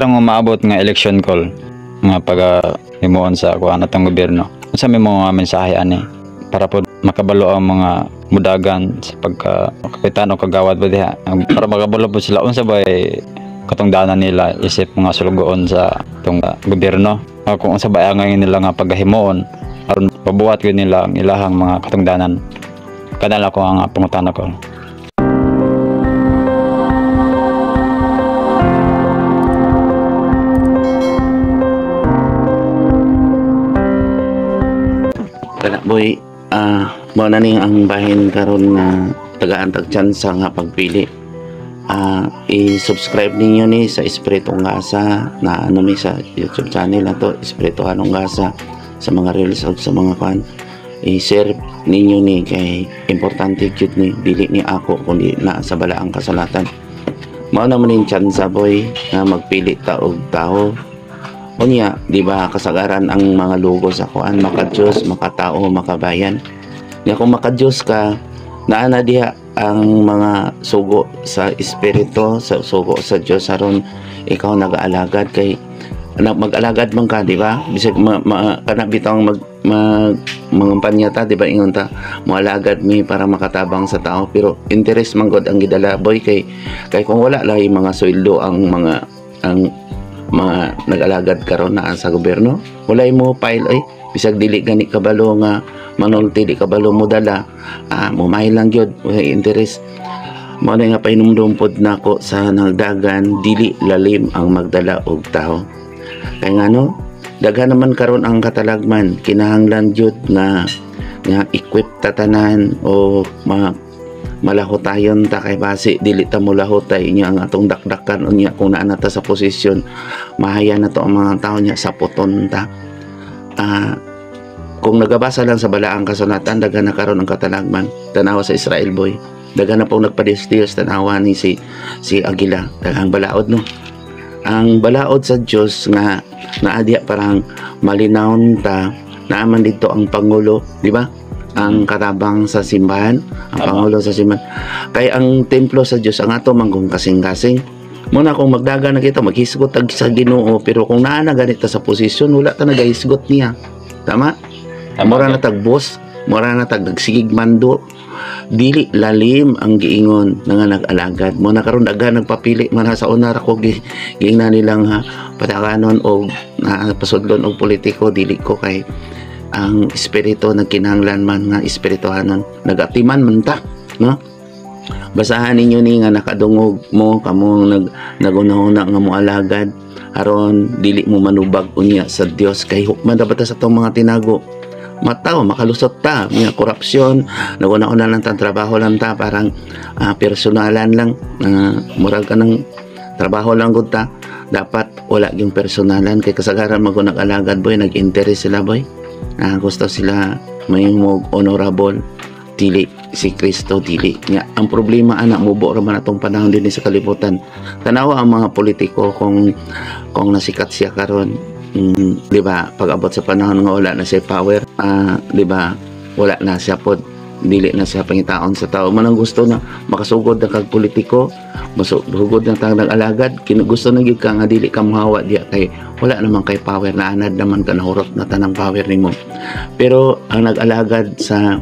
karang umaabot nga election call nga pag himuon sa kuan atong gobyerno. Unsa may mga mensahe ani para po makabalo ang mga mudagan sa pagka kapitan o kagawad ba diha para makabalo po sila unsa ba katungdanan nila isip mga sulugoon sa itong gobyerno kung unsa ba ang nila nga paghimuon aron pabuhat gyud nila ang ilahang mga katungdanan. Kanala ko ang pangutana ko. Kana boy, mo na ning ang bahin karon nga taga-antag tsansa nga pagpili. I-subscribe ninyo ni sa Espiritu Ngasa na ano mi sa YouTube channel na to, Espiritu Ngasa, sa mga reels o sa mga kan. I-share ninyo ni kay importante gyud ni dili ni ako kundi na sa balaang kasalatan. Mao na man ning tsansa boy nga magpili ta og tao. Unya, di ba kasagaran ang mga logo sa kuan, maka-Diyos, maka-tao, makabayan. Nga kung maka-Diyos ka, naana diha ang mga sugo sa espiritu, sa sugo sa Diyos aron ikaw nag-aalagad kay mag-alagad man ka, di ba? Bisag kana bitang mangumpanya ta, di ba ingon ta, moalagad mi para makatabang sa tao pero interest man gud ang gidala boy kay kung wala lang yung mga sweldo ang mga nag-alagad karon na sa gobyerno walay mo file ay bisag dili gani kabalo nga manulti di kabalo mo dala mumay lang gyud way interest mo na nga pahinumdum pod nako sa nagdagan dili lalim ang magdala og tao kay ngano daghan naman karon ang katalagman kinahanglan gyud nga equip tatanan o malahotayon ta kay base dili ta mo lahotay niya ang atong dakdakan unya kung naa ta sa posisyon mahaya na to ang mga tao niya sa puton ta. Kung nagabasa lang sa balaang kasulatan daghan na karon ang katalagman tanawa sa Israel boy daghan na pong nagpadiyos tanawa ni si Aguila daghang balaod no ang balaod sa Dios nga naadya parang malinawon ta naaman dito ang pangulo di ba ang katabang sa simbahan, ang pangulo sa simbahan. Kay ang templo sa Dios ang ato manggong kasing-kasing. Muna kung magdaga na kita, maghisgot sa Ginoo, pero kung naa na ganito sa posisyon, wala ta nagahisgot niya. Tama? Mura na tag-boss, mura na tag-nagsigig mando. Dili lalim ang giingon nga nag-alagad. Muna karon daga nagpapili man sa unar ko giingnan nilang patakanon o pasudlon og politiko dili ko kay ang espiritu nagkinahanglan man nga espirituhanon nagatiman man ta no basahan ninyo ni nga nakadungog mo kamo nagunahuna nga moalagad aron dili mo manubag unya sa Dios kay hukman dapat sa tong mga tinago mataw makalusot ta nga korupsyon naguna-una lang ta trabaho lang ta parang personalan lang murag ka ng trabaho lang gud ta dapat wala yung personalan kay kasagaran magunag-alagad boy nag-interest sila boy gusto sila may honorable dili si Kristo dili nga ang problema anak mubo ra man atong panahon din sa kalibutan tanawa ang mga politiko kung nasikat siya karon di ba pag abot sa panahon nga wala na siya power di ba wala na siya pod dili na siya pangitaon sa tao man ang gusto na makasugod na kag politiko masugod na tang nag-alagad gusto na gyud ka nga dili ka mahawa diya kay wala naman kay power na anad naman ka nahurot na tanang power nimo pero ang nag-alagad sa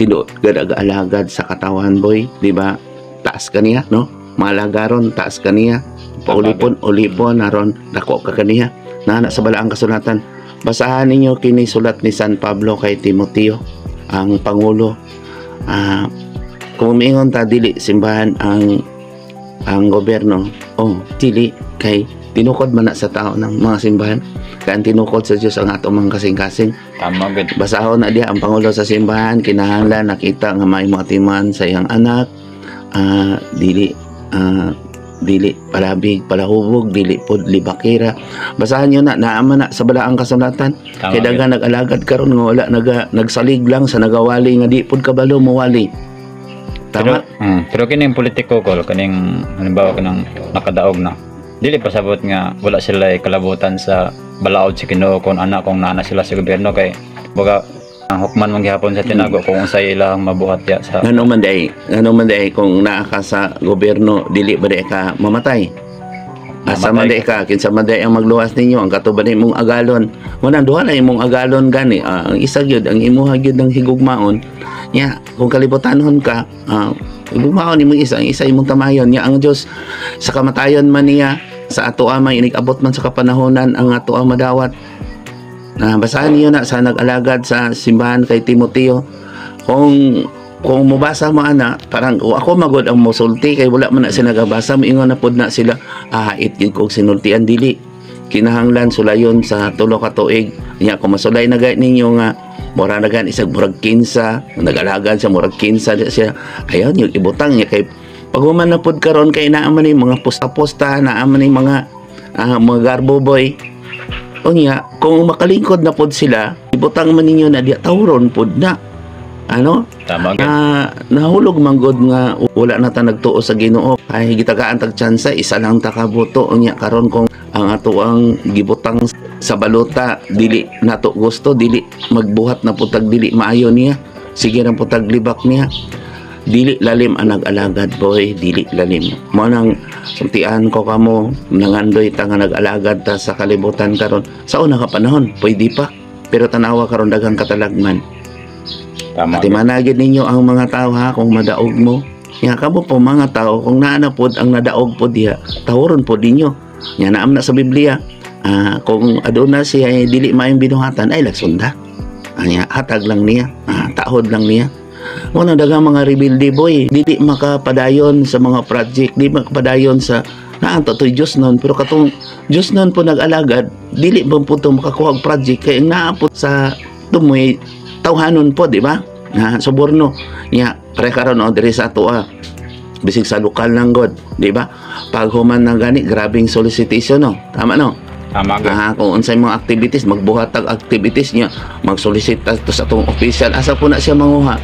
tinuod gad-alagad sa katawan boy di ba taas kaniya no malagaron taas kaniya paulipon aron dako ka kaniya na sa balaang kasulatan basahan ninyo kini sulat ni San Pablo kay Timoteo ang pangulo kung miingon ta dili simbahan ang gobyerno dili kay tinukod man na sa tao ng mga simbahan kaya tinukod sa Diyos ang atong mga kasing-kasing Tama gud. basahon na diya ang pangulo sa simbahan kinahanglan nakita nga may mga timan sa iyang anak dili palabig palahubog dili pod libakira basahan nyo na naaman na sa balaang kasulatan kay daga nag-alagad karon nga wala nagsalig lang sa nagawali nga di pod kabalo mawali tama pero kining politiko ko kaning halimbawa kanang nakadaog na dili pasabot nga wala sila kalabutan sa balaod si Ginoo kung anak kung nana sila sa gobyerno kay baga ang hukman man gihapon sa tinago kung unsay ilang mabuhat ya sa ngano man day kung naa ka sa gobyerno dili ba day ka mamatay Asa man ka, kinsa man ang magluwas ninyo, ang katuban imong agalon. Muna duha na imong agalon gani. Ang isa gyud ang imuha gyud ng higugmaon. Nya, kung kalibutanhon ka, higugmaon imong isa, ang isa imong tamayon. Nya ang Dios sa kamatayon man niya sa ato amay inig-abot man sa kapanahonan ang ato ang madawat. Basahan niyo na sa nag-alagad sa simbahan kay Timoteo. Kung mabasa mo ana, parang ako magod ang musulti kay wala man na sila nagabasa, moingon na pod na sila hait yun kung sinultian dili kinahanglan sulayon sa tulo ka tuig. Nya kung masulay na gayud ninyo nga mura na gan isag murag 15 nag-alagad sa murag 15 siya, ayon yung ibutang niya kay paghuman na pod karon kay naa man ni mga posta-posta, naa man ni mga garbo boy. Unya kung makalingkod na pod sila, ibutang man ninyo na di tawron pod na Tama nahulog manggod nga wala na ta nagtuo sa Ginoo ay gitagaan tag tsansa isa lang ta kabuto unya karon kung ang ato ang gibutang sa balota dili nato gusto, dili magbuhat na putag dili maayo niya, sige nang putag libak niya, dili lalim ang nag-alagad boy, dili lalim mo nang sultian ko kamo nangandoy ta nga nag-alagad ta sa kalibutan karon sa una ka panahon pwede pa pero tanawa karon daghang katalagman. Tama. At imanagid ninyo ang mga tao ha kung madaog mo. Nga kamo po mga tao kung naanapod ang nadaog po diha, tahuron po ninyo. Nga naam na sa Biblia. Kung aduna siya dili maayong binuhatan ay lagsunda. Anya hatag lang niya, tahod lang niya. Muna dagang mga rebelde boy, dili makapadayon sa mga project, dili makapadayon sa naanto to Diyos noon, pero katong Diyos noon po nag-alagad, dili ba po ito makakuha project kay naapot sa tumoy tawhanon po, di ba? Suborno. Nya, pre karon diri sa ato bisig sa lokal lang god, di ba? Pag human na gani, grabing solicitation no. Tama no? Tama kung unsay mga activities, magbuhat tag activities niya, mag-solicit to sa atong official, asa po na siya manguha.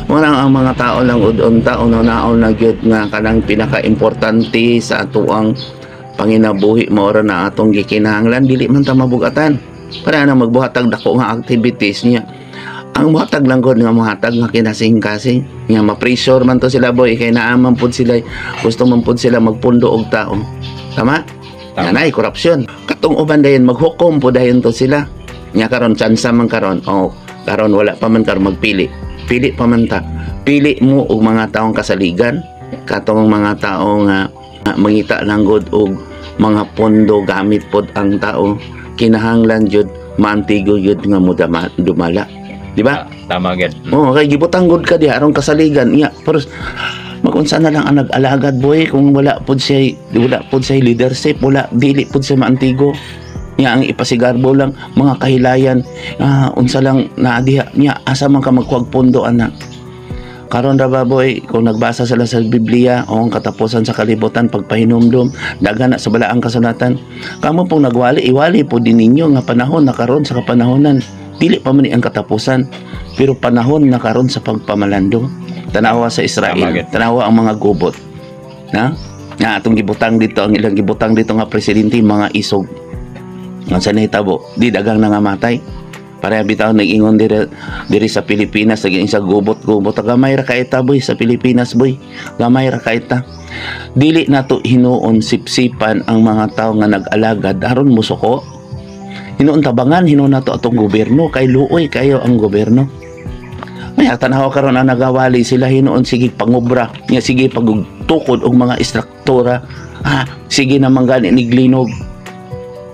Muna ang mga tao lang udon-ta unaw-naon na gyud nga kanang pinaka-importante sa ato ang panginabuhi mo na atong gikinahanglan, dili man ta mabugatan. Para na magbuhatag dako nga activities niya. Ang buhatag lang gud nga muhatag nga kinasing-kasing. Nga ma-pressure man to sila boy kay naaman pud sila gusto man pud sila magpundo og tao. Tama? Nanay korupsyon. Katong uban dayon maghukom pud dayon to sila. Nya karon tsansa man karon. Karon wala pa man karon magpili. Pili pa man ta. Pili mo og mga taong kasaligan, katong mga tao nga mangita lang gud og mga pondo gamit pod ang tao. Kinahanglan jud maantigo jud nga dumala, di ba? Tama gid. Kay gibutang gud ka diha aron kasaligan nya, pero magunsa na lang ang nag-alagad boy kung wala pud siya leadership, wala dili pud siya maantigo. Nya ang ipasigarbo lang mga kahilayan, unsa lang naa diha nya asa man ka magkuwag pondo ana. Karon ra ba boy, kung nagbasa sila sa Biblia o ang katapusan sa kalibutan pagpahinumdum, daghan na sa balaang kasulatan. Kamo pong nagwali, iwali po din ninyo nga panahon na karon sa kapanahonan. Dili pa man ang katapusan, pero panahon na karon sa pagpamalandong. Tanawa sa Israel, tanawa ang mga gubot. Nga atong gibutang dito, ang ilang gibutang dito nga presidente, mga isog. Nga sa nahitabo, di dagang nangamatay. Para bitaw nag-ingon diri sa Pilipinas naging sa gubot gamay ra kaita boy sa Pilipinas boy, gamay ra kaita. Dili nato hinuon sipsipan ang mga tawo nga nag-alagad aron musuko. Hinuon tabangan, hinuon nato atong gobyerno kay luoy kayo ang gobyerno. May tanaw karon ang nagawali sila hinuon sige pangobra, nya sige pagtukod og mga istruktura. Sige na manggani niglinog.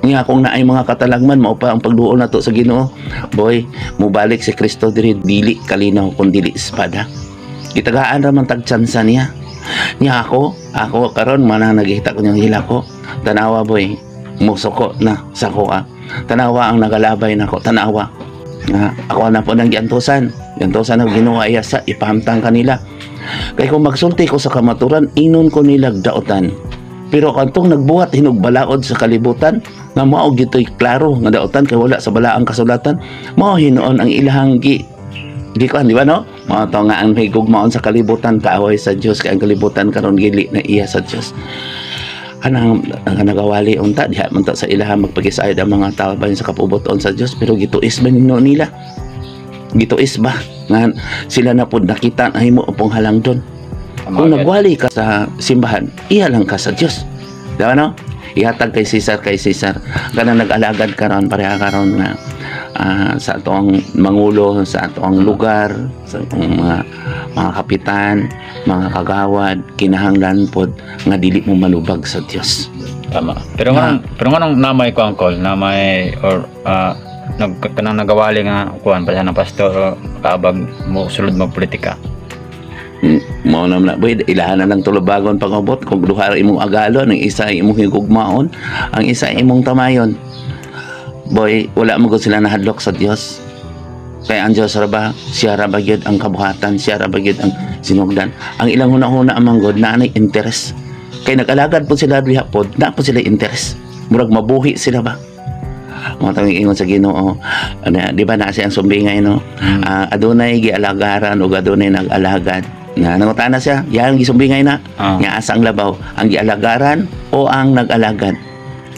Nga kung naay mga katalagman mao pa ang pagduol nato sa Ginoo boy, mubalik si Kristo dili kalinaw kun dili espada. Gitagaan ra man tag tsansa niya. Nya ako karon man nagihita ko yung hila ko. Tanawa boy, musuko na sa kuha. Tanawa ang nagalabay nako, tanawa. Ako na po nang giantusan ang Ginoo iya sa ipahamtang kanila. Kay kung magsulti ko sa kamaturan, inon ko nilag daotan. Pero kantong nagbuhat hinugbalaod sa kalibutan nga mao gitoy klaro nga daotan kay wala sa balaang kasulatan, mao hinuon ang ilahang di ba no? Mao to nga ang higugmaon sa kalibutan kaaway sa Dios kay ang kalibutan karon gili na iya sa Dios. Anang nagawali unta diha man ta sa ilahang magpagisayod ang mga tao bahin sa kapubuton sa Dios, pero gituis ba nila? Gituis ba nga sila na pud nakita na himo upong halangdon? Kung nagwali ka sa simbahan, iya lang ka sa Diyos. Diba no? Ihatag kay Cesar kanang nag-alagad karon pareha karon nga sa atong mangulo, sa atong lugar, sa atong mga kapitan, mga kagawad, kinahanglan pod nga dili mo manubag sa Dios. Tama. Pero nganong namay ko angkol, namay or kanang nagawali nga kuan pa siya ng pastor o kaabag mo sulod mo politika. Mao na boy, ilahan na lang tulubagon pangabot kung duha imong agalon, ang isa imong higugmaon, ang isa imong tamayon. Boy, wala mo gud sila nahadlok sa Dios. Kaya ang Dios ra ba, siya ra ba gyud ang kabuhatan, siya ra ba gyud ang sinugdan. Ang ilang hunahuna amang god na nay interes. Kay nag-alagad po sila diha pod, na po sila interes. Murag mabuhi sila ba? Mo tawag ingon sa Ginoo, di ba na siya ang sumbingay no? Adunay gialagaran ug adunay nag-alagad. Na nangutana siya, yang gisumbingay na, nga asa ang labaw, ang gialagaran o ang nag-alagad.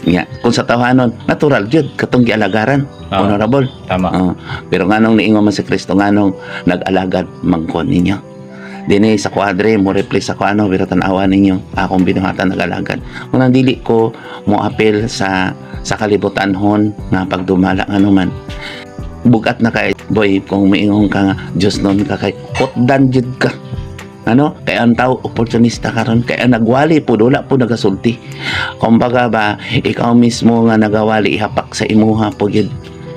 Nga, kung sa tawanon, natural jud katong gialagaran, honorable. Tama. Pero nganong niingon man si Kristo, nganong nag-alagad mangkon ninyo. Dini sa kwadre mo replace sa kuano pero tan-awa ninyo akong binuhatan nag-alagad. Kung dili ko mo apel sa kalibutanhon nga pagdumala nga naman. Bugat na kay boy kung miingon ka nga Dios non ka kay hotdan jud ka. Ano? Kaya ang tao opportunista karon kaya nagwali po wala po nagasulti. Kumbaga ba ikaw mismo nga nagawali ihapak sa imuha po gid.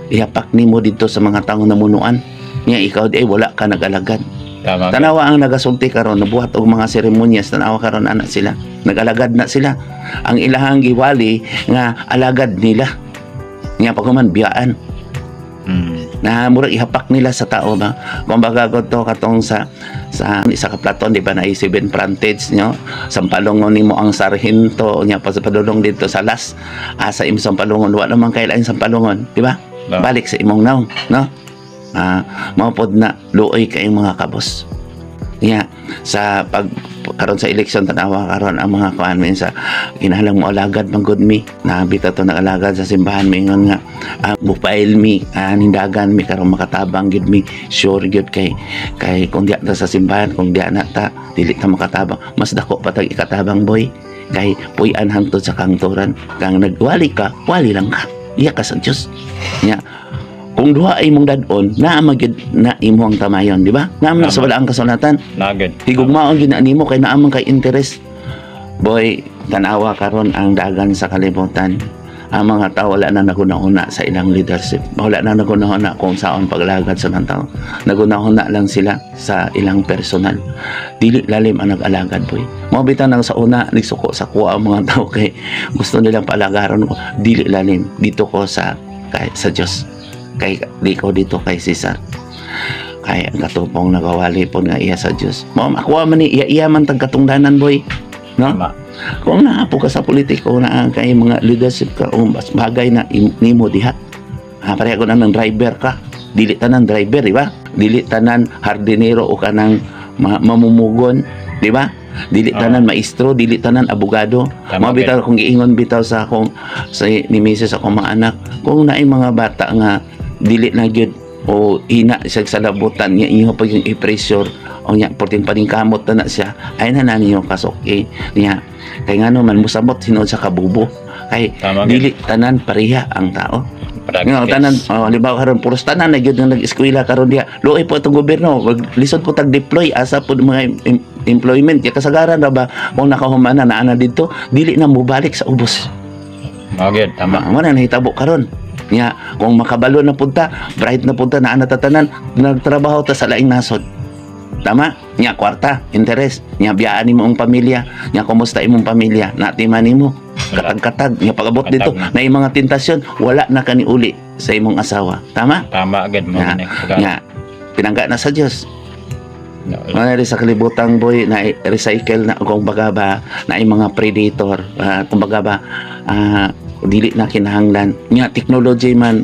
Ihapak nimo dito sa mga taong namunuan. Nya ikaw di wala ka nag-alagad. Tama. Tanawa ang nagasulti karon nabuhat og mga seremonyas tanawa karon ana sila. Nag-alagad na sila. Ang ilahang giwali nga alagad nila. Nya pagkuman biyaan. Na murag ihapak nila sa tao ba. Kumbaga ko to katong sa isa ka Platon di ba na 7 frontage nyo sampalongon nimo ang sarhento nya padulong dito sa las sa imong sampalongon wala naman kailan sampalongon di ba balik sa imong naong no maupod na luoy kay mga kabos nya sa pag karon sa eleksyon tanawa karon ang mga kuan sa kinahanglan mo alagad manggod mi nabita to nag-alagad sa simbahan mingon nga bufail mi nindagan mi karon makatabang gid mi sure gid kay kung diya ta sa simbahan kung diya na ta dili ta makatabang mas dako pa tag ikatabang boy kay puy-an hangtod sa kangturan kang nagwali ka wali lang ka iya ka sa Dios nya kung duha ay mong dadon na magid na imong tamayon di ba naman sa wala ang kasulatan nagad higugmaon gid na nimo kay naamang kay interest boy tanawa karon ang dagan sa kalibutan ang mga tao wala na naguna-una sa ilang leadership wala na naguna-una kung saon paglagad sa mga tao naguna-una lang sila sa ilang personal dili lalim ang nag-alagad boy mo bitan nang sa una nagsuko sa kuha ang mga tao kay gusto nilang palagaron ko dili lalim dito ko sa Dios kay di ko dito kay Cesar kay ang katupong nagawali po nga iya sa Dios mo makuha man ni iya man tag katungdanan boy no Tama. Kung naapo ka sa politiko na kay mga leadership ka mas bagay na nimo diha pareha ko ng driver ka dili tanan driver di ba dili tanan hardinero o kanang mamumugon di ba dili tanan maestro dili tanan abogado mabitaw kung giingon bitaw sa akong sa ni Mrs. akong mga anak kung naay mga bata nga dili na gyud o hina sa salabutan niya inyo pag yung i-pressure o niya porting paningkamot na siya ay na niyo kasok niya kay ngano man musabot hinod sa kabubo kay dili tanan pareha ang tao nga tanan halimbawa karon puros tanan na gyud nga nag-eskwela karon diha luoy po itong gobyerno lisod po tag deploy asa po mga employment ya kasagaran ra ba kung nakahumana na ana didto dili na mobalik sa ubos magid tama mo na nahitabo karon nya kung makabalo na punta bright na punta na ana tatanan nagtrabaho ta sa laing nasod tama nya kwarta interes nya biyaan nimo ang pamilya nya kumusta imong pamilya natiman nimo katag-katag nya pag-abot dito na yung mga tentasyon wala na kani uli sa imong asawa tama agad mo nya pinangga na sa Dios na sa kalibutang boy na recycle na kung baga ba na yung mga predator kung baga ba dili na kinahanglan nya technology man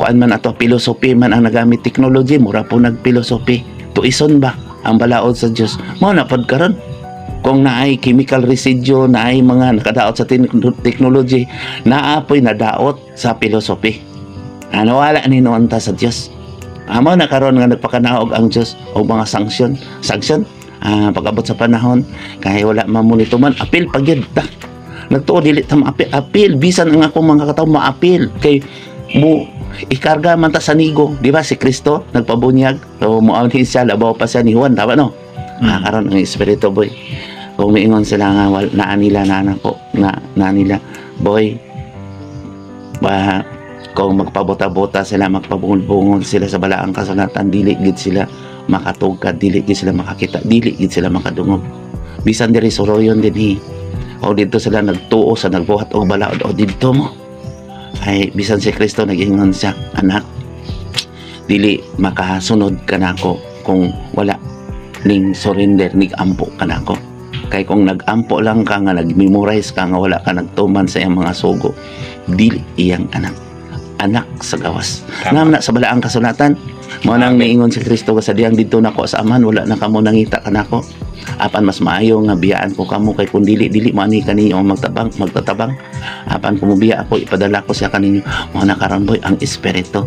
kuan man ato philosophy man ang nagamit technology mura po nagpilosopi tuison ba ang balaod sa Dios mo na pod karon kung naay chemical residue naay mga nakadaot sa technology naapoy nadaot sa philosophy wala ni noon ta sa Dios amo na karon nga nagpakanaog ang Dios og mga sanction pag-abot sa panahon kay wala mamunito man apil pagyud ta nagtuo dili ta apil bisan ang ako mga katawo maapil kay mo ikarga man ta sa nigo di ba si Kristo nagpabunyag so moawin siya labaw pa siya ni Juan tama no karon ang espiritu boy kung miingon sila nga naa nila na nako na nila boy ba kung magpabota-bota sila magpabungol-bungol sila sa balaang kasulatan dili gid sila makatugkad dili gid sila makakita dili gid sila makadungog bisan diri suroyon dinhi o dito sila nagtuo sa nagbuhat og balaod o dito mo ay bisan si Kristo nag-ingon siya anak dili makasunod ka nako kung wala ning surrender ning ampo ka nako kay kung nag-ampo lang ka nga nag-memorize ka nga wala ka nagtuman sa iyang mga sugo dili iyang anak sa gawas nga sa balaang kasulatan mo nang niingon si Kristo sa diyang dito nako sa aman wala na kamo nangita ka nako apan mas maayo nga biyaan ko kamo kay kun dili mani kaninyo magtatabang apan kumubiya ako ipadala ko siya kaninyo mo na karon boy ang espiritu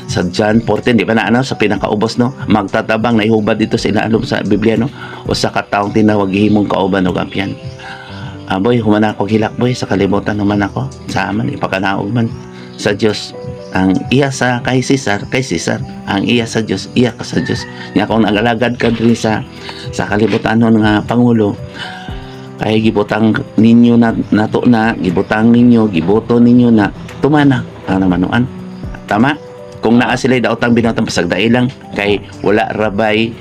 sa John 14 di ba na sa pinakaubos no magtatabang na ihubad dito sa inaalom sa Biblia no o sa kataong tinawag himong kauban og ampian boy humana ako hilak boy sa kalibutan naman ako sa aman ipakanaog man sa Dios ang iya sa kay Cesar ang iya sa Dios iya ka sa Dios nya kung nagalagad ka diri sa kalibutanon nga pangulo kay gibutang ninyo nato na gibutang ninyo giboto ninyo na tumana ang manuan tama kung naa sila daotang binatang pasagdai lang kay wala rabay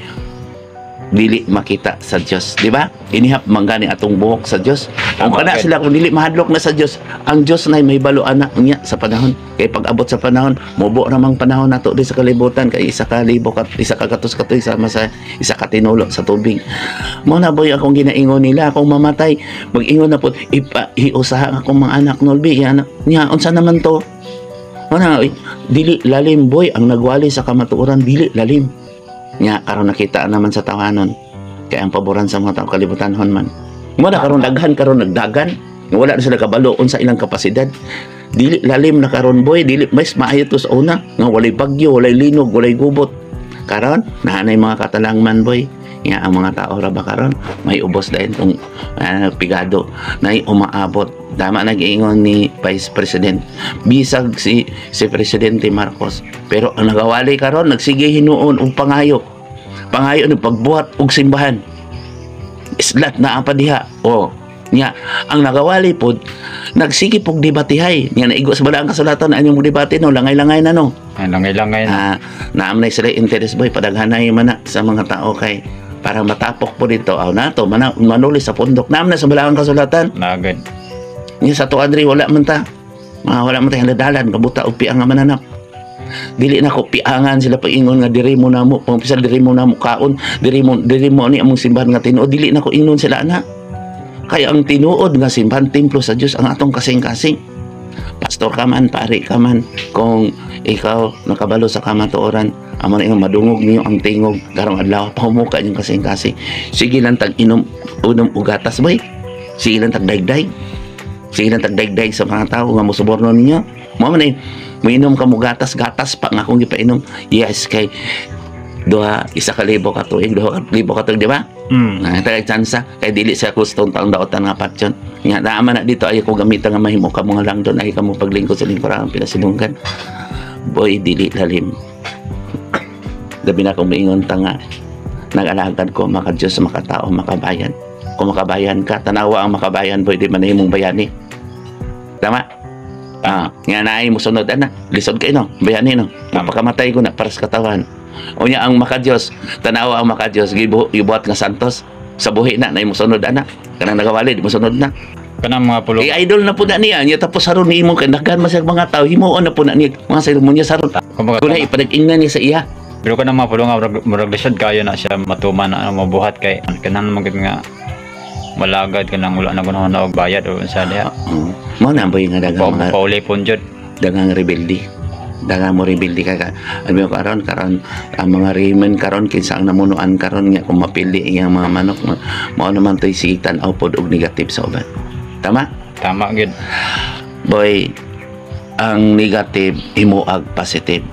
dili makita sa Dios di ba inihap manggani atong buhok sa Dios kung kana sila kung dili mahadlok na sa Dios ang Dios nay may balo anak niya sa panahon kay pag-abot sa panahon mubo ramang panahon nato di sa kalibutan kay isa ka katus katoy sama sa isa ka tinulo sa tubig mo na boy akong ginaingon nila akong mamatay mag-ingon na pud iusaha akong mga anak nolbi anak niya unsa naman to mana dili lalim boy ang nagwali sa kamatuoran dili lalim nya karon nakita naman sa tawanon kay ang paboran sa mga tao kalibutanhon man mo na karon daghan karon nagdagan wala na sila kabaloon sa ilang kapasidad dili lalim na karon boy dili mas maayo to sa una nga walay bagyo walay linog walay gubot karon naanay mga katalangman boy nga ang mga tao ra ba karon may ubos dayon tong pigado na umaabot tama nag-iingon ni Vice President bisag si Presidente Marcos pero ang nagawali karon nagsige hinuon og pangayo ng pagbuhat og simbahan islat na ang padiha o nya ang nagawali pod nagsige pog debatihay nya naigo sa balaang kasulatan ang imong debate no langay-langay na no langay-langay na naamnay sila interest boy padaghanay man na sa mga tao kay para matapok po dito nato manuli sa pundok naam na sa balaang kasulatan nagad niya sa tuadri wala man ta yung ladalan kabuta og piang nga mananap dili na ko piangan sila paingon nga diri mo namo pampisal diri mo namo kaon diri mo ni among simbahan nga tinuod dili na ko ingnon sila ana kay ang tinuod nga simbahan templo sa Dios ang atong kasing-kasing pastor ka man pari ka man kung ikaw nakabalo sa kamatuoran amo na madungog niyo ang tingog karong adlaw pamuka yung kasing-kasing sige lang tag inom og gatas boy sige lang tag dayday sige lang tagdayday sa mga tao nga musuborno ninyo mo man mainom ka mo gatas pa nga kung gipainom yes kay isa ka libo ka tuig di ba tagay tsansa kay dili sa kustong taong daotan nga patyon nga naama na dito ay ko gamitan nga mahimo ka mga lang doon ay ka mo paglingkod sa lingkurang pinasilunggan boy dili lalim gabi na kung maingon ta nga nag-alagad ko maka Diyos makatao makabayan kung makabayan ka tanawa ang makabayan boy di man na imong bayani tama nga naay mo sunod ana lisod kay no bayani no napakamatay ko na para sa katawan unya ang makadiyos tanawa ang makadiyos gibuhat nga santos sa buhi na mo sunod ana kanang nagawali di mo sunod na kanang mga pulong idol na po na niya tapos saron ni imong kandagan masag mga tao himuon na po na niya mga seremonya saron kuna ipadag-ingnan niya sa iya pero kanang mga pulong murag lisod kayo na siya matuman na mabuhat kay kanang magid nga malagad ka nang wala na ganahan na og bayad o sa diha mo na boy nga dagang mga pauli ponjod dagang rebelde dagang mo rebelde ka ano karon ang mga remen karon kinsa ang namunuan karon nga kung mapili iyang mga manok mao naman toy sitan aw pod og negative sa uban tama gid boy ang negative himuag positive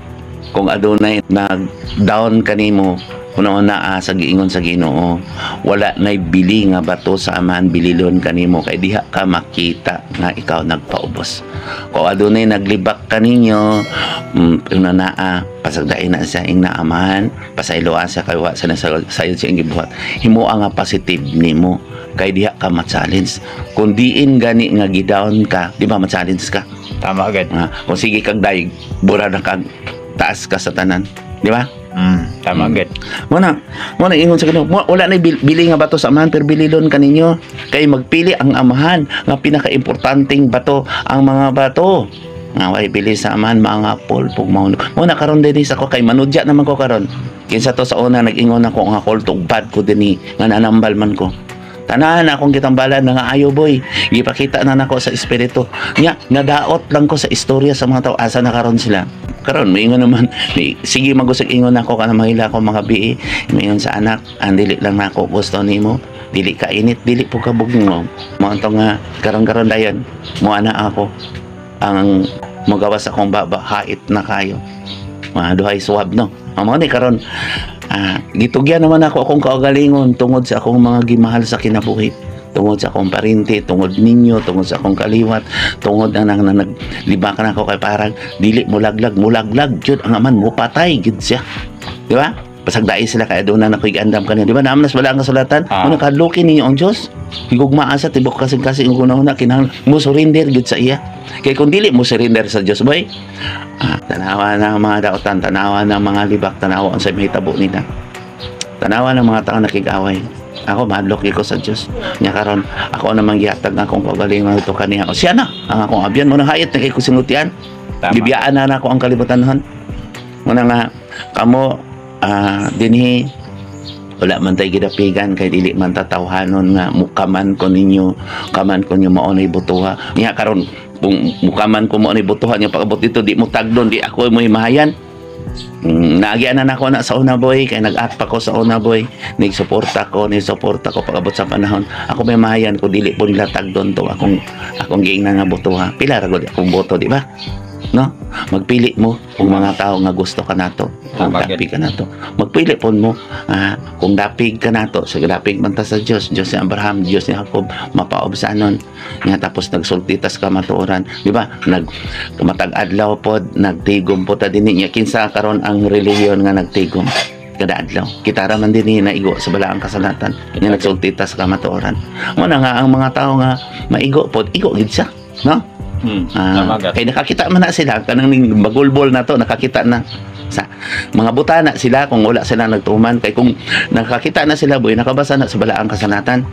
kung adunay nag down kanimo Una-una sa giingon sa Ginoo, wala nay bili nga bato sa amahan bililon kanimo kay diha ka makita nga ikaw nagpaubos. Kung adunay naglibak kaninyo, una-naa pasagdain na siya ing naamahan, pasayloan sa kaywa sa sayod siya ing gibuhat. Himua nga positive nimo kay diha ka ma-challenge. Kung diin gani nga gidown ka, di ba ma-challenge ka? Tama agad. Kung sige kag daig, bura na kag taas ka sa tanan, di ba? Tama agad. Muna ingon sa kanila, wala na bili nga bato sa amahan, pero bililon kaninyo. Kay magpili ang amahan nga pinaka-importanting bato, ang mga bato nga way bili sa amahan, mga pulpog mahunod. Muna karon din sa ko kay manudya naman ko karon. Kinsa to sa una nag-ingon ako nga call to bad ko dinhi nga nanambal man ko. Tanan akong gitambalan nga ayo boy. Gipakita na nako sa espiritu. Nya nadaot lang ko sa istorya sa mga tao asa na karon sila. Karon moingon naman, sige magusig ingon nako kana mahila ko mga bii. Moingon sa anak, andili lang nako gusto nimo. Dili ka init, dili po ka bugno. Mo anto nga karon dayon, mo ana ako ang magawas akong baba hait na kayo. Mga duhay suwab no. Amo ni karon gitugyan naman ako akong kaugalingon tungod sa akong mga gimahal sa kinabuhi, tungod sa akong parinti, tungod ninyo, tungod sa akong kaliwat, tungod na naglibakan ako kay parang dili mulaglag jud ang aman mo patay gid siya, di ba? Pasagdai sila kay aduna na kigandam kaniya, di ba? Naman nas wala ang kasulatan mo nakadloki ninyo ang Dios, higugmaan sa tibok kasing-kasing una kinahanglan mo surrender gid sa iya. Kay kung dili mo surrender sa Dios boy, tanawa na mga daotan, tanawa na mga libak, tanawa sa mahitabo nila, tanawa ng mga tao nakig-away. Ako madlok ko sa Dios. Nya karon ako namang gihatag nga akong pagalingon to kaniya. O siya na ang akong abyan mo na hayat na kay kusinutian. Bibiyaan na ako ang kalibutanhon. Muna nga kamo dinhi wala man tay gidapigan kay dili man tatawhanon nga mukaman ko ninyo maunay butuha. Nya karon mukaman ko maunay butuha nya pagabot dito di mo tagdon, di ako mo himahayan. Naagianan ako na sa una boy kay nag-act pa ko sa una boy, nigsuporta ko pagabot sa panahon. Ako may mahayan ko dili po nila tagdon to akong giingnan nga butuha. Pila ra gud akong boto, di ba? No? Magpili mo kung mga tao nga gusto ka nato, kung dapig ka nato. Magpili po mo kung dapig ka nato, sa dapig man ta sa Dios ni Abraham, Dios ni Jacob, mapaobsanon nga tapos nagsultitas ka matuoran, di ba? Matag adlaw pod nagtigom po ta dinhi nya kinsa karon ang relihiyon nga nagtigom kada adlaw. Kita ra man dinhi naigo sa balaang kasalatan nga nagsultitas ka matuoran. Mo na nga ang mga tao nga maigo pod, igo gid siya, no? Kaya nakakita man na sila kanang bagulbol na to, nakakita na sa mga butana sila kung wala sila nagtuman. Kay kung nakakita na sila boy, nakabasa na sa balaang kasanatan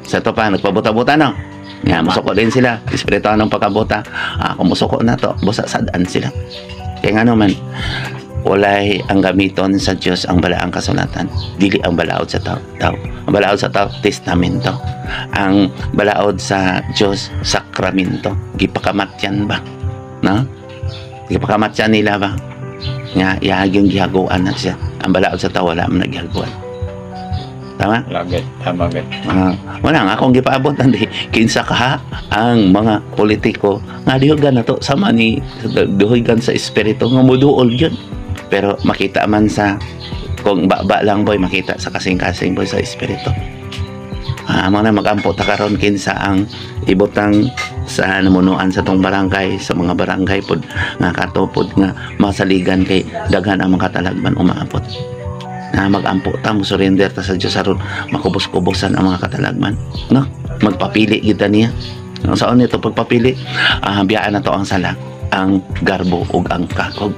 sa to pa nagpabuta-buta no. Nga musuko din sila espiritu ng pagkabuta. Kung musuko na to, busa sadaan sila. Kaya nga naman walay ang gamiton sa Dios ang balaang kasulatan, dili ang balaod sa tao. Ang balaod sa tao testamento, ang balaod sa Dios sakramento. Gipakamatyan ba, no? Gipakamatyan nila ba nga ihagyong gihaguan na siya. Ang balaod sa tao wala man naghihaguan. Tama? Tama. Wala nga akong gipaabot nandi kinsa ka ang mga politiko nga dihogan na to sama ni dihogan sa espiritu nga muduol yun. Pero makita man sa kung baba lang boy, makita sa kasing-kasing boy sa espiritu. Mga na magampo ta karon kinsa ang ibutang sa namunuan sa tong barangay, sa mga barangay pod nga katupod nga masaligan kay daghan ang mga katalagman umaabot. Magampo ta mo surrender ta sa Dios aron makubos-kubosan ang mga katalagman, no? Magpapili gid niya. Sa nito pagpapili, biyaan na to ang sala, ang garbo ug ang kakog,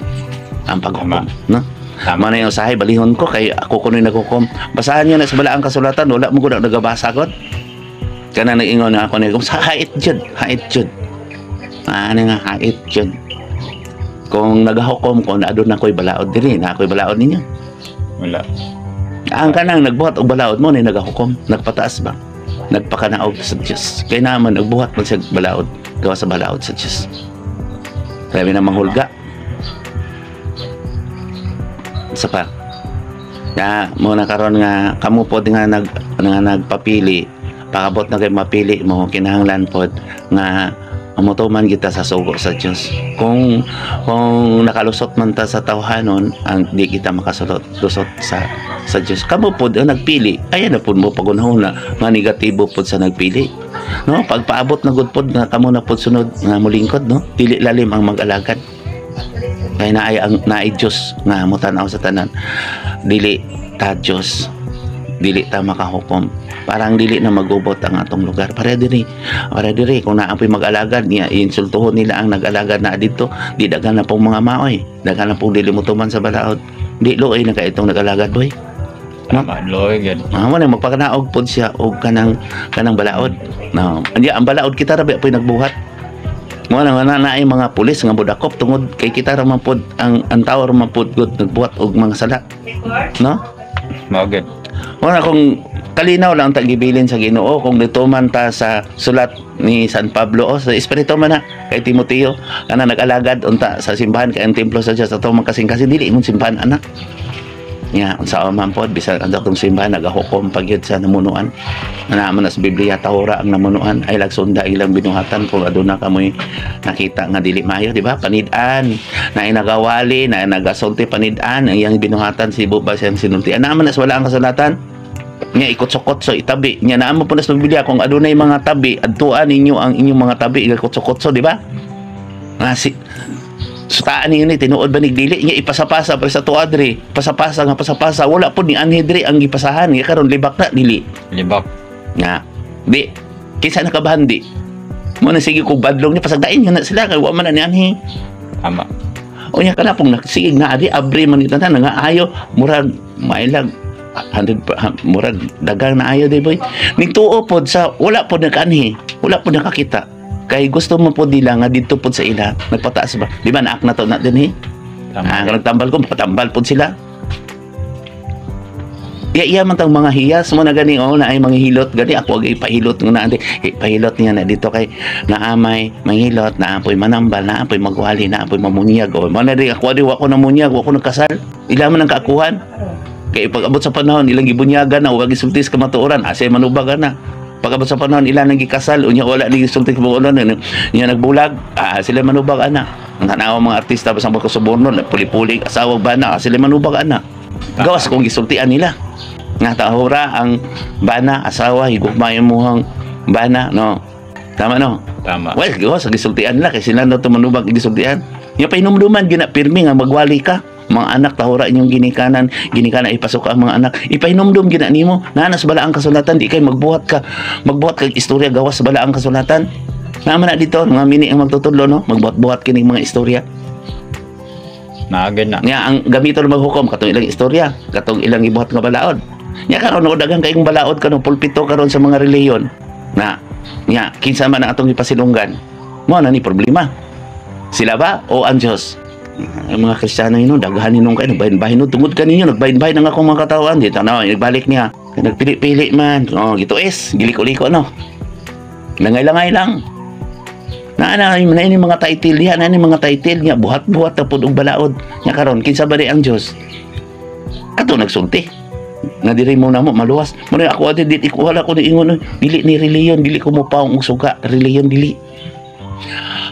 ang paghukom, no? Tama na yung sahay, balihon ko, kay ako kuno'y naghukom. Basahan nyo na sa balaang kasulatan, wala mo ko na nagabasa ko. Kana nag-ingon na ako na, sa hait jud. Ano nga, hait jud. Kung naghukom ko, naadun na ako'y balaod diri, na ako'y balaod ninyo. Wala. Ang kanang nagbuhat og balaod mo, na naghukom, nagpataas ba? Nagpakanaog sa Diyos. Kaya naman, nagbuhat mo siya balaod, gawa sa balaod sa Diyos. Sabi na manghulga. Isa pa. Kaya muna karon nga kamo pod nga nagpapili, pakabot na kay mapili mo kinahanglan pod nga Amutuman kita sa sugo sa Dios. Kung nakalusot man ta sa tawhanon, ang di kita makalusot sa Dios. Kamo pod ang nagpili. Ayan na pod mo pagunahon nga negatibo pod sa nagpili. No, pagpaabot na gud pod nga kamo na pod sunod nga mulingkod, no. Dili lalim ang mag-alagad. Kay naay Dios nga mutanaw sa tanan. Dili ta Dios. Dili ta makahukom. Parang dili na magubot ang atong lugar. Para diri kung naampoy mag-alagad niya, insultuhon nila ang nag-alagad na dito. Di dagan na pong mga maoy. Dagan na pong dilimutuman sa balaod. Di luoy na ka itong nag-alagad, boy. No? Loy gid. Mo na magpakanaog pod siya og kanang balaod. No. Anya ang balaod kita ra po'y nagbuhat. Mo na naay mga pulis nga budakop tungod kay kita ra man pod ang tao ra man pod gud nagbuhat og mga sala. No? Mao gid. Wala kung kalinaw lang tagibilin sa Ginoo kung dituman ta sa sulat ni San Pablo o sa Espiritu man na kay Timoteo kana nag-alagad unta sa simbahan kay ang templo sa Dios ato makasing-kasing dili imong simbahan anak. Nya unsa man pod bisan ang atong simbahan nagahukom pagyud sa namunuan. Naman sa Biblia tahura ang namunuan ay lagsunda ilang binuhatan kung aduna kamoy nakita nga dili maayo, di ba? Panid-an na inagawali na nagasulti panid-an ang iyang binuhatan si Buba siyang sinultian. Naman na wala ang kasulatan. Nya ikot-sokotso itabi. Nya naamo po na sa Biblia kung adunay mga tabi adtuan ninyo ang inyong mga tabi ikot-sokotso, di ba? Nga si sutaan niyo ni tinuod ba ni dili nya ipasapasa para sa tuadre pasapasa wala po ni anhi diri ang gipasahan nga karon libak na dili Libak. nga di kinsa nakabahan di mo na sige ko badlong ni pasagdain nga na sila kay wa man na ni anhi Tama. o nya kana pong nagsige nga adi abre man ita na nga ayo murag mailag 100 murag dagang na ayo di boy ning tuo pod sa wala pod nakaanhi wala pod nakakita kay gusto mo po nila nga dito po sa ila nagpataas ba di ba naak na to na din Tama. nagtambal ko patambal po sila iya man tang mga hiyas mo na gani na ay mga hilot gani ako ag ipahilot nga na ipahilot niya na dito kay naamay manghilot naapoy manambal naapoy magwali naapoy mamunyag o man na di ako na munyag ako nagkasal ila man ang kaakuhan kay pag abot sa panahon ilang gibunyagan na wag isultis ka matuoran asa manubagan na pagabot sa panahon ilan nang gikasal unya wala ni sulti ko ulo niya nagbulag sila manubag ana ang tanaw mga artista basang ko suborno puli-puli asawa bana sila manubag ana gawas kung gisultian nila nga tahura ang bana asawa higugmay muhang bana no tama no Tama. well gawas gisultian nila kay sila no manubag gisultian nya painumduman gina pirmi nga magwali ka mga anak tahura inyong ginikanan ipasok ang mga anak ipahinumdum gina nimo nanas bala ang kasulatan di kay magbuhat kag istorya gawas bala ang kasulatan naman na dito mga mini ang magtutudlo no magbuhat-buhat kining mga istorya Naagad na. nya ang gamiton maghukom katong ilang istorya katong ilang gibuhat nga balaod nya karon no daghang kayong balaod karon pulpito karon sa mga reliyon na nya kinsa man ang atong ipasilunggan mo na ni problema sila ba o ang Dios ang mga Kristiyano yun, daghan ninong kayo, nagbahin-bahin no, tungod ka ninyo, nagbahin-bahin ang akong mga katawan, dito na, nagbalik niya, nagpili-pili man, gitu giliko-liko, no, langay-langay lang, na ini mga title, yan, mga title niya, buhat-buhat na po og balaod, niya karon kinsa ba ang Diyos, ato nagsulti, nga diri mo na mo, maluwas, muna ako ati, dili ko wala ko ni ingon, dili ni reliyon, dili ko mo paong suga, reliyon, dili,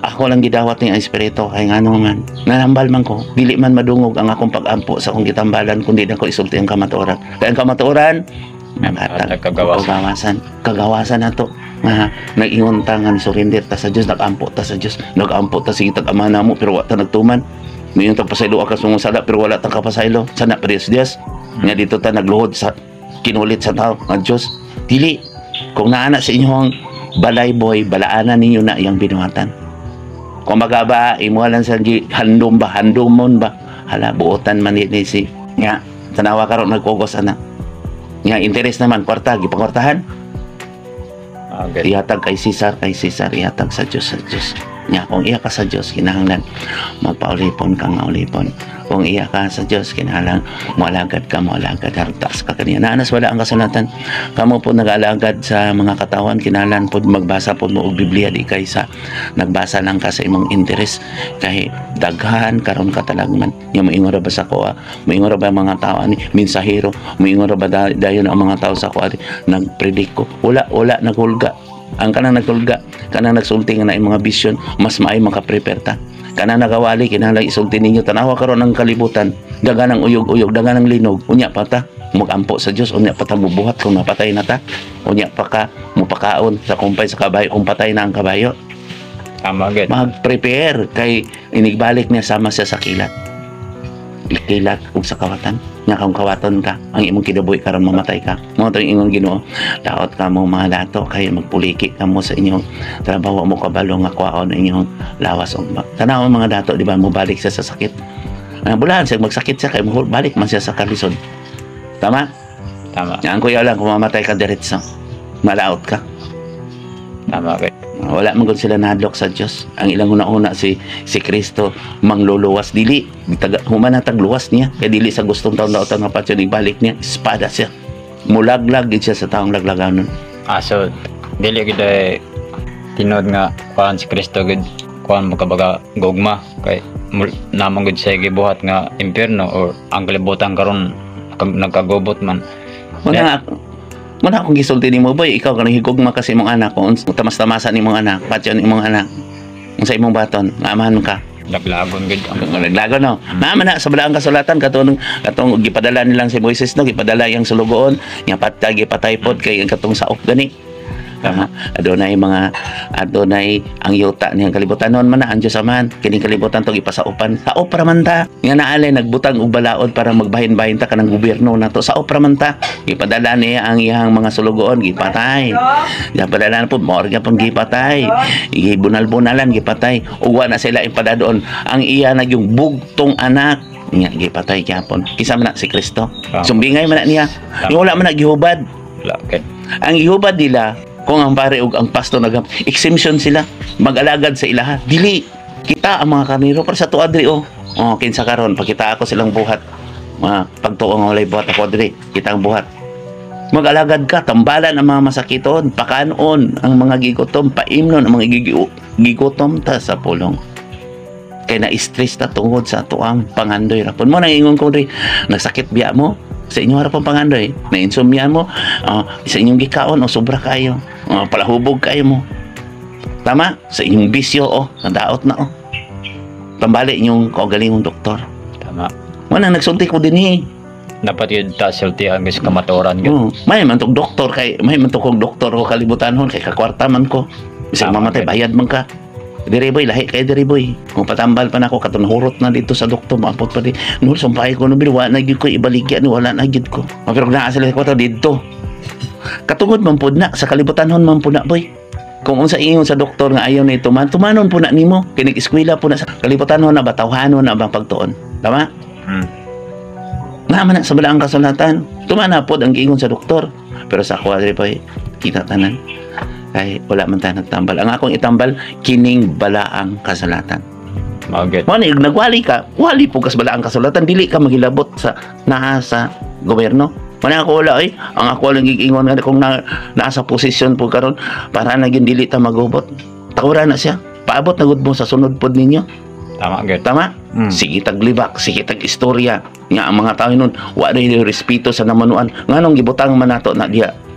ako lang gidawat ni Espiritu kay ngano man nanambal man ko dili man madungog ang akong pag-ampo sa akong gitambalan kundi na ko isulti ang kamatuoran kay ang kamatuoran mamatag kagawasan nato nga nag-ingon ta nga surrender ta sa Dios nag-ampo ta sa Dios nag-ampo ta sige tag-amana mo pero wa ta nagtuman ngayon tag pasaylo ka sung sada pero wala ta kapasaylo sana pa Dios nga dito ta nagluhod sa kinulit sa tao nga Dios dili kung naana sa inyong balay boy balaanan ninyo na iyang binuhatan kung magaba imuhalan sa handumon ba hala buotan man ni si nga tanawa karon nagkugos ana nga interes naman kwarta gipangkwartahan ihatag kay Cesar ihatag sa Dios nya kung iya ka sa Dios kinahanglan magpaulipon ka nga ulipon kung iya ka sa Dios kinahanglan moalagad hartas ka kaniya naanas wala ang kasulatan kamo po nag-alagad sa mga katawan kinahanglan pod magbasa pod mo og Biblia di kay sa nagbasa lang ka sa imong interes kay daghan karon katalagman nya moingon ra ba sa ko moingon ra ba ang mga tao ani mensahero moingon ra ba dayon ang mga tao sa ko nagpredict ko wala naghulga ang kanang nagtulga, kanang nagsulti nga na mga vision, mas maayo maka-prepare ta. Kanang nagawali kinahanglan isulti ninyo tanawa karon ang kalibutan, dagan ng uyog-uyog, dagan ng linog, unya pa ta magampo sa Dios, unya pa ta mubuhat kung napatay na ta, unya pa ka mupakaon sa kumpay sa kabayo kung patay na ang kabayo. Tama gid. Mag-prepare kay inigbalik niya sama siya sa kilat ug sa kawatan nga kung kawaton ka ang imong kinabuhi karon mamatay ka mo to ingon Ginoo, daot ka mo mga dato kay magpuliki ka mo sa inyong trabaho mo kabalo nga kuwaon inyong lawas og tanaw mga dato di ba mo balik siya sa sakit bulahan siya magsakit siya kay balik man siya sa kalisod. Tama ang kuya lang kung mamatay ka diretso malaot ka. Tama gid. Wala man gud sila nahadlok sa Dios. Ang ilang una-una si Kristo mangluluwas dili humanatag luwas niya kay dili sa gustong taon daotan nga patyon ibalik niya espada siya. Mulaglag gid siya sa taong laglaganon. So dili gid ay tinod nga kuan si Kristo gid kuan mo kabaga gugma kay namang gud siya gibuhat nga impierno or ang kalibutan karon nagkagubot man. Muna akong gisulti ni mo, boy, ikaw kanang higugma kasi imong anak, kung tamas-tamasan ni imong anak, patyon imong anak, kung sa imong baton, nga amahan ka. Laglagon gid. Laglagon no. Naman na sa balaang kasulatan katong gipadala nilang si Moises no, gipadala yang sulugoon, nya patay pod kay katong saop gani. Adunay ang yuta niyang kalibutan noon man na ang Diyos Amahan kining kalibutan to ipasaupan sa opra man ta nga naalay nagbutang og balaod para magbahin-bahin ta kanang gobyerno nato sa opra man ta gipadala niya ang iyang mga sulugoon gipatay gipadala na po morga pang gipatay gibunal-bunalan gipatay ug wa na sila ipadadon ang iya nagyong bugtong anak niya gipatay gyapon kisa man na si Kristo sumbingay man na niya wala man nagihubad ang ihubad nila kung ang pare ug ang pasto exemption sila mag-alagad sa ilaha dili kita ang mga karnero para sa tuwa diri kinsa karon pakita ako silang buhat pagtuo nga walay buhat ako diri kita ang buhat mag-alagad ka tambalan ang mga masakiton pakanon ang mga gigutom paimnon ang mga gigutom ta sa pulong kay na-stress ta tungod sa tuang pangandoy rapon mo nang ingon ko ri nagsakit biya mo sa inyong harapang pangandoy na insomnia mo sa inyong gikaon o sobra kayo palahubog kayo mo tama sa inyong bisyo nadaot na pambali inyong kaugalingong doktor tama wala nagsulti ko din dapat yun ta sultihan kasi kamaturan yun may man tong doktor kay may man tong doktor ko kalibutanhon kay kakwarta man ko bisag mamatay bayad man ka diri boy lahi kay diri boy kung patambal pa nako katon hurot na dito sa doktor maapot pa di no sumpay ko no bilwa na gyud ko ibaligya ni wala na gyud ko pero naa sila ko dito katungod man pud na sa kalibutanhon man pud na boy kung unsa ingon sa doktor nga ayaw ni tumanon po na nimo kinig eskwela po na sa kalibutanhon na batawhanon na bang pagtuon tama naman na sa balaang kasulatan tumana pod ang giingon sa doktor pero sa kwadre boy kita tanan kay wala man tayo nagtambal. Ang akong itambal kining balaang kasulatan. Maget. Mo ni nagwali ka, wali po kas balaang kasulatan dili ka maghilabot sa naa sa gobyerno. Mana ako wala ang ako lang gigingon nga kung nasa posisyon po karon para naging dili ta magubot. Tawra na siya. Paabot na gud mo sa sunod pod ninyo. Tama gid. Tama? Sige taglibak, sige tag istorya. Nga ang mga tao nun wa na respeto sa namanuan. Nganong gibutang man nato na diha.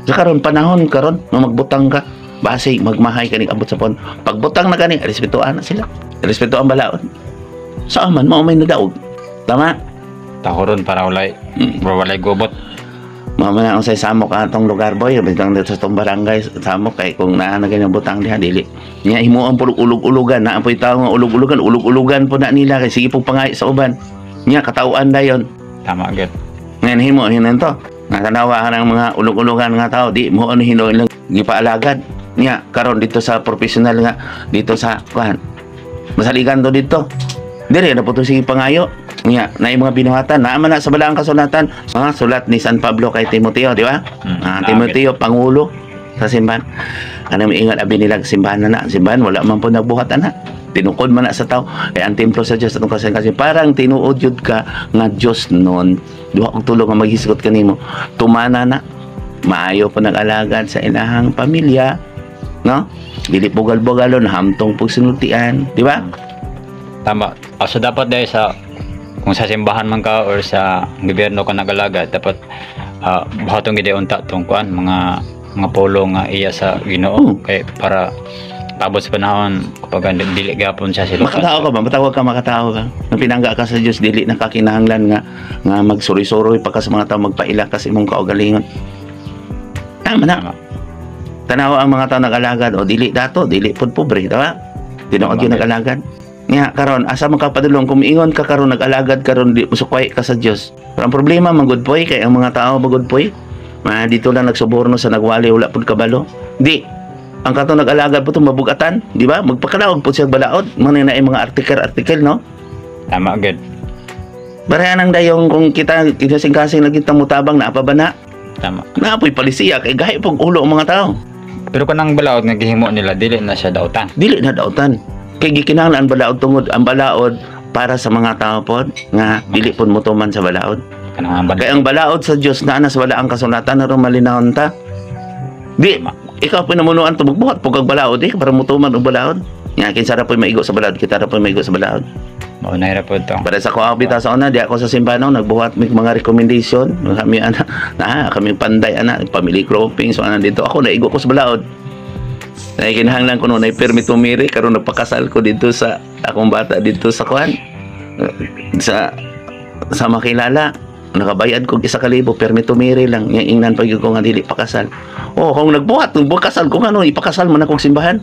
Sa karon panahon karon nga magbutang ka base magmahay kaning abot sa pon pagbutang na kani respetuan na sila respetuan balaod sa man mao may nadaog tama tahoron para walay walay gubot mama na ang say samok atong lugar boy bitang dito sa tong barangay samok kay kung naa na ganyan butang diha dili niya himuan pud ulog-ulogan na apoy tawo nga ulog-ulogan po na nila kay sige po pangay sa uban niya katawuan dayon tama gid ngayon himo hinan to natanawa ng mga ulog-ulogan nga tao di mo ano hinoy lang gipaalagad niya karon dito sa professional nga dito sa kuan masaligan to dito dire na puto sige pangayo niya na mga binuhatan naaman na sa balaang kasulatan mga sulat ni San Pablo kay Timoteo di ba Timoteo pangulo sa simbahan kanang miingat abi nila simbahan na simbahan wala man po nagbuhat ana tinukod man na sa tao kay ang templo sa Dios atong kasi parang tinuod jud ka nga Dios noon duha og tulo nga maghisgot kanimo tumana na maayo pa nag-alagad sa ilahang pamilya no dili bugal-bugalon hamtong pagsinultian di ba tama so dapat dahil sa kung sa simbahan man ka or sa gobyerno ka nag-alagad dapat buhatong gid unta tong kuan mga mga polo nga iya sa Ginoo Oo. kay para tabot sa panahon kapag dili gapon siya silukan. Makatao ka ba? Matawag ka, makatao ka. Nang pinangga ka sa Diyos, dili na kakinahanglan nga magsuri-suroy pa ka sa mga tao, magpaila ka sa imong kaugalingon. Tama na. Tama. Tanawa ang mga tao nag-alagad, o dili dato, dili pud pobre, diba? Tinood Tama, yung okay. nag-alagad. Nga, karon asa man ka padulong, kung miingon ka karon nag-alagad karon di musukway ka sa Diyos. Pero ang problema, magudpoy, kay ang mga tao magudpoy. Dito lang nagsuborno sa nagwali, wala pud kabalo. Di, ang kato nag-alagad po ito mabugatan, di ba? Magpakalawag po siya balaod, mga na mga artikel, no? Tama gid. Barayan ang dayong kung kita kasing-kasing naging tamutabang na apa ba na? Tama. Naapoy palisiya, kay gahi pong ulo ang mga tao. Pero kanang balaod nga gihimo nila dili na siya dautan. Dili na dautan. Kay gikinahanglan ang balaod tungod ang balaod para sa mga tao pod nga dili pud motuman sa balaod. Kanang Kay ang balaod sa Dios na anas wala ang kasulatan aron malinawon ta. Di, ikaw pinamunuan to magbuhat pug ang balaod para motuman og balaod. Nga kinsa ra poy maigo sa balaod, kita ra poy maigo sa balaod. mao na ra pud to. Para sa ko bita sa una, di ako sa simbahan nagbuhat mig mga recommendation. Kami kami panday family grouping so dito ako naigo ko sa balaod. Ay kinahanglan ko noon ay permit tumiri karon nagpakasal ko dito sa akong bata dito sa kuan sa makilala nakabayad ko 1,000 permit tumiri lang yang ingnan pag ko nga dili pakasal. Kung nagbuhat kasal ko nga ipakasal man akong simbahan.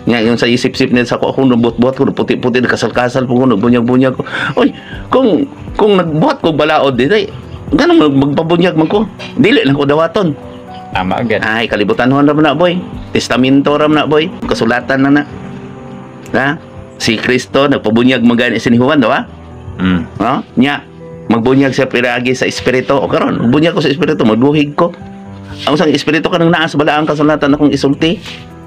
Nga yung sa isip-isip nila sa ako nabot-buhat ko puti-puti kasal-kasal po ko nagbunyag-bunyag ko. Oy, kung nagbuhat ko balaod dito ganun magpabunyag man ko. Dili lang ko dawaton. Tama gid. Ay, kalibutan ho na na, boy. Testamento ram na, boy. Kasulatan na. Ha? Si Kristo, nagpabunyag magani sinihuan, daw, ha? No? Nya, magbunyag sa piragi sa espiritu. O karon, magbunyag ko sa espiritu, magbuhig ko. Ang isang espiritu ka nang naas balaang kasulatan akong isulti.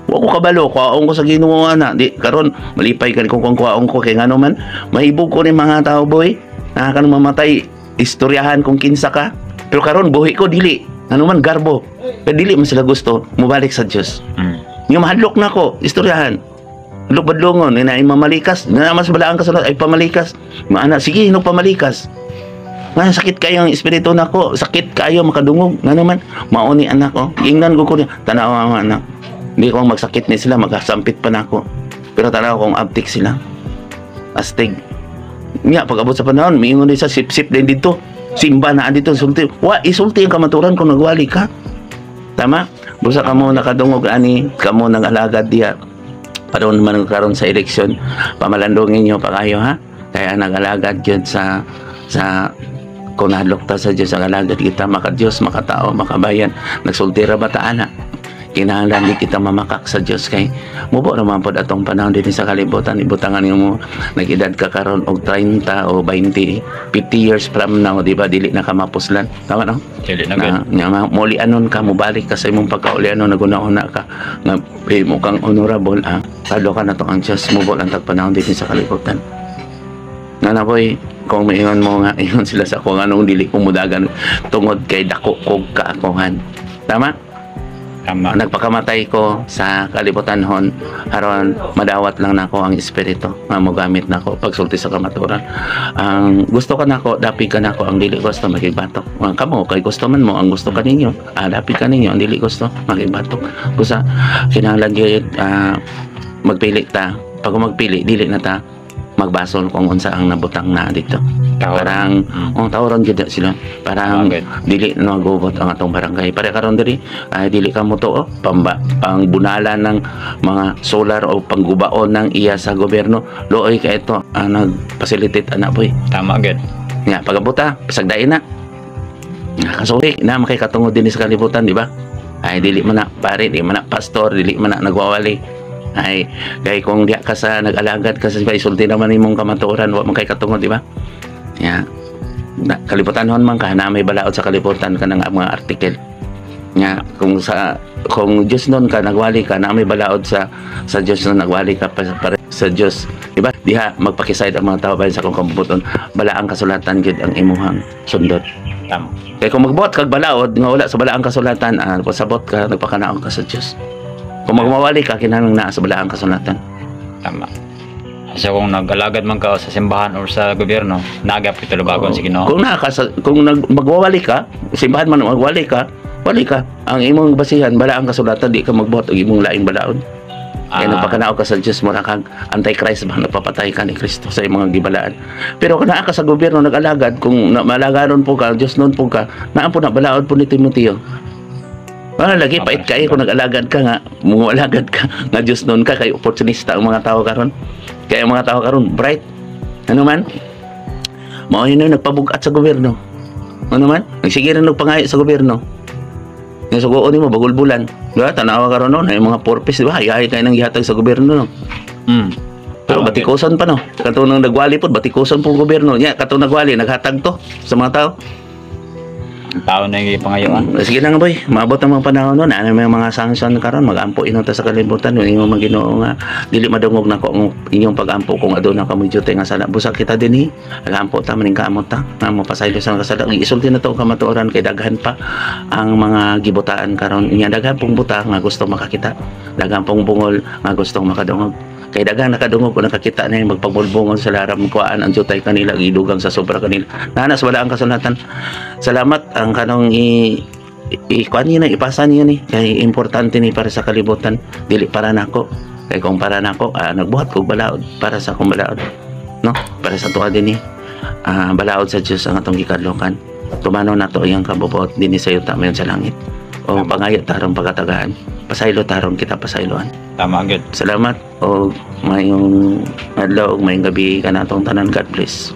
Wa ko kabalo, kuwaon ko sa Ginoo ana. Di, karon, malipay ka kung kuwaon ko. Kaya nga naman, mahibog ko ni mga tao, boy. Kanang mamatay, istoryahan kung kinsa ka. Pero karon, buhi ko, dili. Ano man garbo. Pero dili man sila gusto mubalik sa Dios. Yung mahadlok na ko, istoryahan. Hadlok badlongon, na mamalikas. Na naman sa balaang kasulatan ay pamalikas. Maana, sige, no pamalikas. Nga sakit kayo ang espiritu nako, sakit kayo makadungog. Nga naman, mauni anak ko. Ingnan ko niya, tanaw ang anak. Hindi ko magsakit ni sila, magsampit pa nako. Pero tanaw kong abtik sila. Astig. Nga, pag-abot sa panahon, miingon din sa sip-sip din dito. Simba na dito sulti. Isulti ang kamaturan kung nagwali ka. Tama? Busa kamo nakadungog ani, kamo nang alagad diya. Paron man karon sa eleksyon, pamalandongin niyo pa kayo ha. Kaya nag-alagad jud sa kung nahadlok ta sa Dios ang alagad kita maka Dios, makatao, makabayan. Nagsulti ra ba ta ana? Kinahanglan di kita mamakak sa Dios kay mubo naman pod atong panahon dinhi sa kalibutan ibutangan mo nag-edad ka karon og 30 o 20 50 years from now di ba dili na ka mapuslan tama no Dili na gid. nga muli anon ka mobalik ka sa imong pagkaulianon naguna-una ka nga mo kang honorable kalo ka na to ang Dios mubo lang tag panahon dinhi sa kalibutan nga na boy kung maingon mo nga ingon sila sa kung anong dili ko mudagan tungod kay dako kog kaakuhan tama. Tama. Nagpakamatay ko sa kalibutanhon aron madawat lang nako ang espiritu nga mogamit nako pagsulti sa kamaturan. Ang gusto ka nako dapig ka nako ang dili gusto makibatok. Kamo kay gusto man mo ang gusto ka ninyo dapig ka ninyo ang dili gusto makibatok. Kusa kinahanglan gyud magpili ta. Pag magpili dili na ta magbasol kung unsa ang nabutang na dito. Parang tawron gyud sila. Parang dili na magubot ang atong barangay. Pare karon diri dili ka mo to pangbunalan ng mga solar o panggubaon ng iya sa gobyerno. Looy ka ito nag-facilitate ana boy. Tama gid. Nga pagabuta pasagdain na. Kasuhi na makikatungod din sa kalibutan, di ba? Ay dili man na pare, dili man na pastor, dili man na nagwawali. Ay kay kung diya ka sa nag-alagad ka sa isulti naman imong kamatuoran wa man kay katungod di ba ya kalibutanhon man ka na may balaod sa kalibutan ka ng mga artikel nga kung Diyos nun ka nagwali ka na may balaod sa Diyos nun nagwali ka para sa Diyos di ba diha magpakisayod ang mga tao bayan sa kung kabubuton balaang kasulatan gid ang imuhang sundot. Tama. Kay kung magbuhat kag balaod nga wala sa balaang kasulatan pasabot ka nagpakanaon ka sa Diyos. Kung magmawali ka, kinahanglan na sa balaang kasulatan. Tama. So kung nag-alagad man ka sa simbahan o sa gobyerno, nagap ito lubagon sa Ginoo. Kung magwawali ka, simbahan man magwali ka, Wali ka. Ang imong basihan, balaang kasulatan, di ka magbuhat og imong laing balaod. Kaya napakanaog ka sa Diyos, mura kang anti-Christ ba, napapatay ka ni Kristo sa imong gibalaan. Pero kung naa ka sa gobyerno nag-alagad, kung malagaron po ka, Diyos noon po ka, naan po na balaod po ni Timoteo. Wala lagi, pait kayo kung nag-alagad ka nga, alagad ka, nga Diyos noon ka, kay opportunista ang mga tao karon. Kaya ang mga tao karon bright. Ano man? Mao yun yung nagpabugat sa gobyerno. Ano man? Nagsige na nagpangayo sa gobyerno. Yung sugoon mo, bagul bulan. Diba? Tanawa ka ron no? Na yung mga purpose, diba? Hayahay kayo ng gihatag sa gobyerno, no? Pero batikuson pa, no? Katong nagwali po, batikuson po ang gobyerno. Yeah, katong nagwali, naghatag to sa mga tao. Ang tao na yung pangayuan. Sige na nga, boy. Maabot ang mga panahon nun. Ano may mga sanction karon, mag-ampo inunta sa kalibutan. Yung inyong maginoo nga, dili madungog na ko ang inyong pag-ampo kung aduna ka mo jute nga sala. Busak kita din nag-ampo ta maning kamot ta. Nga mo pasaylo sa kasala. Isulti na to kamatuoran kay daghan pa ang mga gibutaan karon. Inya daghan pong buta nga gusto makakita. Daghan pong bungol nga gusto makadungog. Kay dagang nakadungog ko nakakita na yung magpabulbungon sa laram kuhaan ang jutay kanila gidugang sa sobra kanila. Nanas wala ang kasulatan. Salamat ang kanong kuan niya ipasa niya ni kay importante ni para sa kalibutan dili para nako. Kay kung para nako nagbuhat ko balaod para sa akong balaod. No? Para sa tuwa din ni balaod sa Dios ang atong gikadlokan. Tumanaw nato iyang kabubuot dinhi sa yuta mayon sa langit. O pangayo tarong pagkatagaan. Pasaylo tarong kita pasayloan. Tama agad. Salamat o mayong adlaw ug mayong gabi kanatong tanan. God bless.